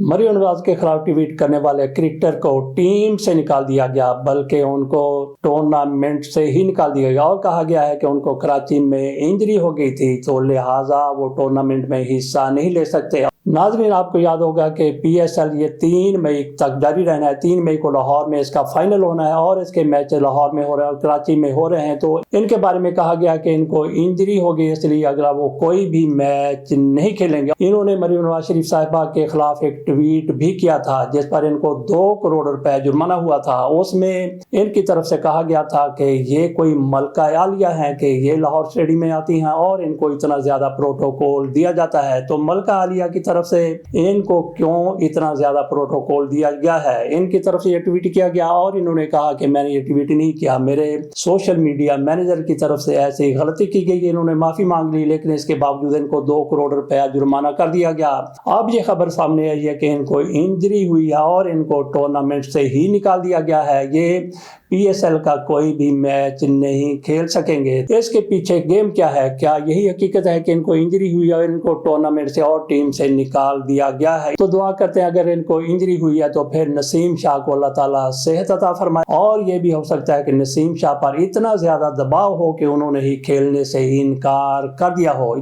मरियम नवाज के खिलाफ ट्वीट करने वाले क्रिकेटर को टीम से निकाल दिया गया, बल्कि उनको टूर्नामेंट से ही निकाल दिया गया और कहा गया है कि उनको कराची में इंजरी हो गई थी, तो लिहाजा वो टूर्नामेंट में हिस्सा नहीं ले सकते। नाज़रीन, आपको याद होगा कि PSL ये 3 मई तक जारी रहना है। 3 मई को लाहौर में इसका फाइनल होना है और इसके मैच लाहौर में हो रहे हैं और कराची में हो रहे हैं। तो इनके बारे में कहा गया कि इनको इंजरी हो गई, इसलिए अगला वो कोई भी मैच नहीं खेलेंगे। इन्होंने मरियम नवाज शरीफ साहिबा के खिलाफ एक ट्वीट भी किया था जिस पर इनको 2 करोड़ रुपए जुर्माना हुआ था। उसमें इनकी तरफ से कहा गया था कि ये कोई मलका आलिया है कि ये लाहौर स्टेडियम में आती हैं और इनको इतना ज्यादा प्रोटोकॉल दिया जाता है। तो मलका आलिया की तरफ से इनको क्यों इतना ज्यादा प्रोटोकॉल दिया गया है, इनकी तरफ से ये ट्वीट किया गया और इन्होंने कहा कि मैंने ये ट्वीट नहीं किया, मेरे सोशल मीडिया मैनेजर की तरफ से ऐसी गलती की गई। इन्होंने माफी मांग ली, लेकिन इसके बावजूद इनको 2 करोड़ रुपया जुर्माना कर दिया गया। अब ये खबर सामने आई है कि इनको इंजरी हुई है और इनको टूर्नामेंट से ही निकाल दिया गया है। ये PSL का कोई भी मैच नहीं खेल सकेंगे। इसके पीछे गेम क्या है? क्या यही हकीकत है कि इनको इंजरी हुई है और इनको टूर्नामेंट से और टीम से निकाल दिया गया है? तो दुआ करते हैं अगर इनको इंजरी हुई है तो फिर नसीम शाह को अल्लाह ताला सेहत अता फरमाए, और ये भी हो सकता है कि नसीम शाह पर इतना ज्यादा दबाव हो कि उन्होंने ही खेलने से ही इनकार कर दिया हो।